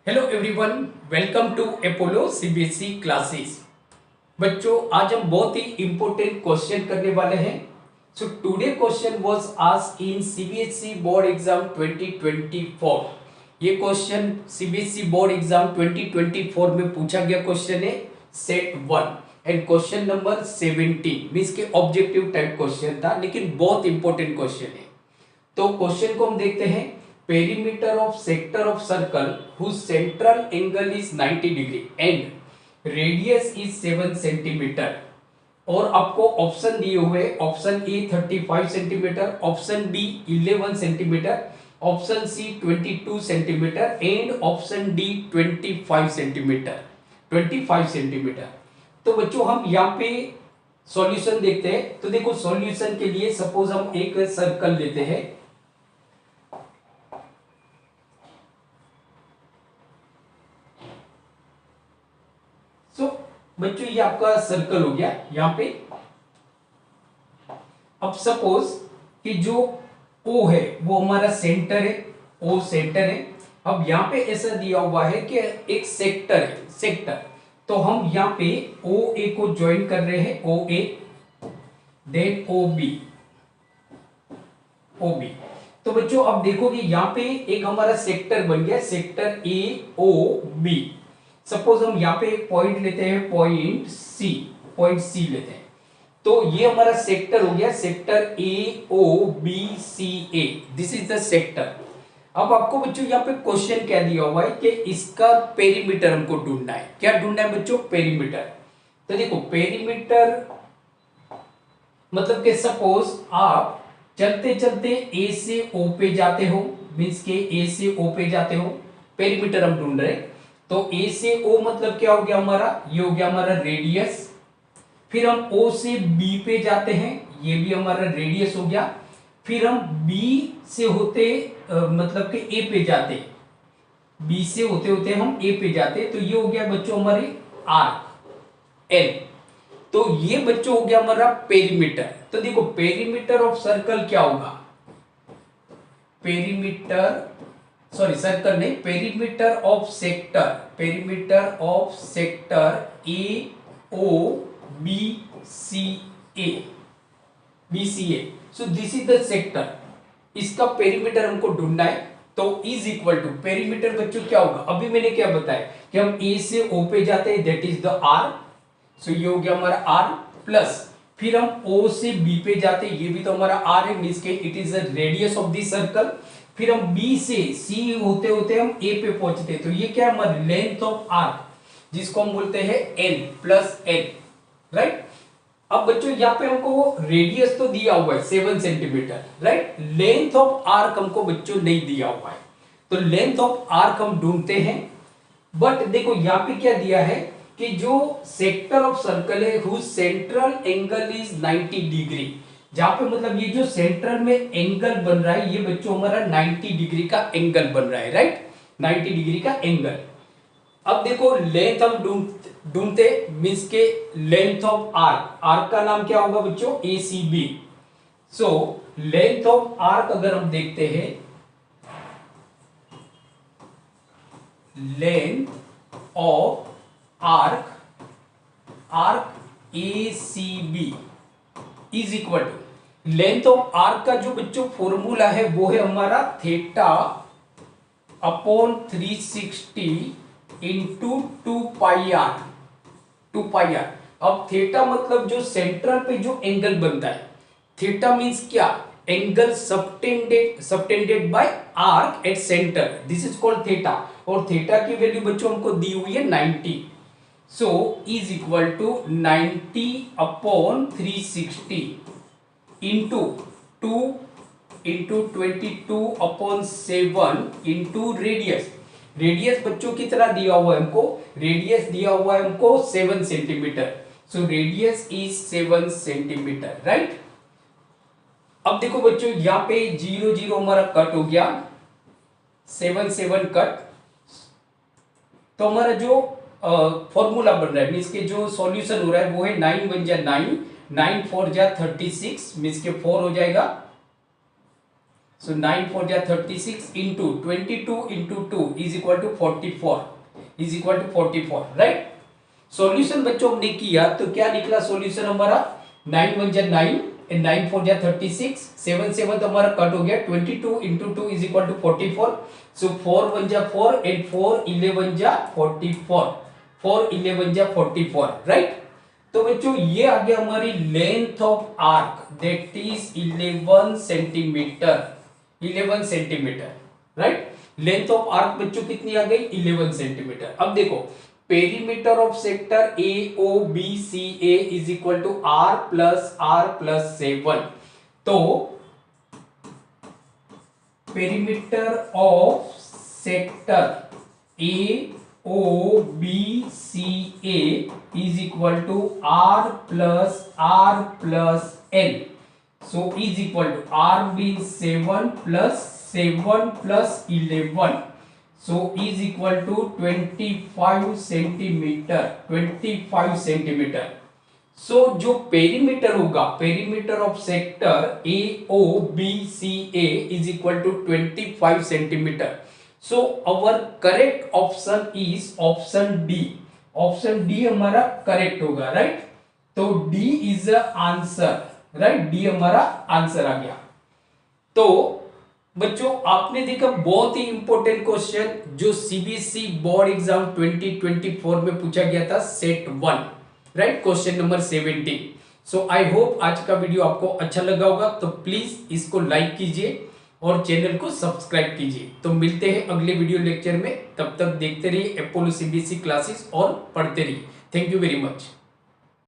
Hello everyone, welcome to Apollo CBSE classes. बच्चों, आज हम बहुत ही इंपॉर्टेंट क्वेश्चन करने वाले हैं। So today question was asked in CBSE board exam 2024। ये क्वेश्चन सीबीएसई बोर्ड एग्जाम 2024 में पूछा गया क्वेश्चन है, set 1 and question number 17 means के ऑब्जेक्टिव टाइप क्वेश्चन था, लेकिन बहुत इंपॉर्टेंट क्वेश्चन है। तो क्वेश्चन को हम देखते हैं। Perimeter of sector of circle whose central angle is 90 degree and radius is 7 centimetre. और आपको ऑप्शन दिए हुए, option A 35 centimetre, option B 11 centimetre, option C 22 centimetre and option D 25 centimetre. 25 centimetre. तो बच्चों हम यहाँ पे सॉल्यूशन देखते हैं। तो देखो, सॉल्यूशन के लिए सपोज हम एक सर्कल लेते हैं। बच्चों ये आपका सर्कल हो गया यहां पे। अब सपोज कि जो O है वो हमारा सेंटर है, O सेंटर है। अब यहां पे ऐसा दिया हुआ है कि एक सेक्टर है, सेक्टर। तो हम यहां पे OA को ज्वाइन कर रहे हैं, OA देन OB। तो बच्चों अब देखोगे यहां पे एक हमारा सेक्टर बन गया, सेक्टर AOB। सपोज हम यहां पे एक पॉइंट लेते हैं, पॉइंट सी लेते हैं। तो ये हमारा सेक्टर हो गया, sector AOBCA। This is the sector. अब आपको बच्चों यहां पे क्वेश्चन क्या दिया हुआ है कि इसका पेरीमीटर हमको ढूंढना है। क्या ढूंढना है बच्चों? पेरीमीटर। तो देखो पेरीमीटर मतलब कि सपोज आप चलते चलते ए से ओ पे जाते हो, मीन्स के ए से ओ पे जाते हो, पेरीमीटर हम ढूंढ रहे हैं। तो ए से ओ मतलब क्या हो गया हमारा? ये हो गया हमारा रेडियस। फिर हम ओ से बी पे जाते हैं, ये भी हमारा रेडियस हो गया। फिर हम बी से होते मतलब कि ए पे जाते, बी से होते होते हम ए पे जाते, तो ये हो गया बच्चों हमारे आर्क एल। तो ये बच्चों हो गया हमारा पेरीमीटर। तो देखो पेरीमीटर ऑफ सर्कल क्या होगा? पेरीमीटर, सॉरी सर्कल नहीं, perimeter of sector, perimeter of sector BCA। So this is the sector. इसका पेरीमीटर हमको ढूंढना है। तो इज इक्वल टू पेरीमीटर बच्चों क्या होगा? अभी मैंने क्या बताया कि हम ए से ओ पे जाते हैं, दैट इज द आर। सो ये हो गया हमारा आर प्लस, फिर हम ओ से बी पे जाते हैं, ये भी तो हमारा आर है, मींस के it is the radius of this circle. फिर हम बी से सी होते होते हम ए पे पहुंचते हैं, तो ये क्या है हमारा लेंथ ऑफ आर्क, जिसको हम बोलते हैं एल प्लस एल, राइट। अब बच्चों यहाँ पे हमको रेडियस तो दिया हुआ है 7 centimetre, right. Length of arc हमको बच्चों नहीं दिया हुआ है, तो लेंथ ऑफ आर्क हम ढूंढते हैं। बट देखो यहाँ पे क्या दिया है कि जो सेक्टर ऑफ सर्कल है whose central angle is 90 degree, जहां पे मतलब ये जो सेंट्रल में एंगल बन रहा है, ये बच्चों हमारा 90 डिग्री का एंगल बन रहा है, राइट। 90 डिग्री का एंगल। अब देखो लेंथ हम ढूंढते, मींस के लेंथ ऑफ आर्क, आर्क का नाम क्या होगा बच्चों? ACB। So length of arc अगर हम देखते हैं, length of arc, ACB is equal to length of arc का जो बच्चों फॉर्मूला है वो है हमारा theta upon 360 into 2 pi R. अब थीटा मतलब जो सेंट्रल पे जो एंगल बनता है, थीटा मींस क्या? Angle subtended by arc at centre, this is called theta. और थीटा की वैल्यू बच्चों हमको दी हुई है 90। सो is equal to 90 upon 360 into 2 into 22 upon 7 into radius. Radius बच्चों कितना दिया हुआ है हमको? रेडियस दिया हुआ है हमको 7 centimetre. So radius is 7 centimetre, right. अब देखो बच्चों यहां पे 0 0 हमारा कट हो गया, 7 7 कट। तो हमारा जो फॉर्मूला बन रहा है, मीन्स के जो सॉल्यूशन हो रहा है वो है 9 1 9, 9 4 36, मीन्स के 4 हो जाएगा। सो 9 4 जा 36 into 22 into 2 is equal to 44 right. Solution बच्चों हमने किया तो क्या निकला सॉल्यूशन हमारा 9 1 जा 9 एंड 9 4 जा 36 7 7 तो हमारा कट हो गया 22 इंटू 2 इज इक्वल टू 44 सो 4 1 जा 4 एंड 4 11 जा 44 4 11 जा 44 राइट। तो बच्चों ये आ गया हमारी length of arc that is 11 centimetre right. Length of arc बच्चों कितनी आ गई 11 सेंटीमीटर। अब देखो perimeter of sector A O B C A is equal to R plus 7। तो perimeter of sector A O B C A is equal to R plus L. So is equal to R mean 7 plus 11 so is equal to 25 centimetre. So जो perimeter होगा perimeter of sector A O B C A is equal to 25 centimetre. So our correct option is option D. Option D हमारा correct होगा right. तो D is a answer right. D हमारा answer आ गया। तो बच्चों आपने देखा बहुत ही इंपॉर्टेंट क्वेश्चन जो सीबीएसई बोर्ड एग्जाम 2024 में पूछा गया था set 1 right question number 17। So I hope आज का वीडियो आपको अच्छा लगा होगा। तो प्लीज इसको लाइक कीजिए और चैनल को सब्सक्राइब कीजिए। तो मिलते हैं अगले वीडियो लेक्चर में। तब तक देखते रहिए अपोलो सीबीएसई क्लासेस और पढ़ते रहिए। Thank you very much.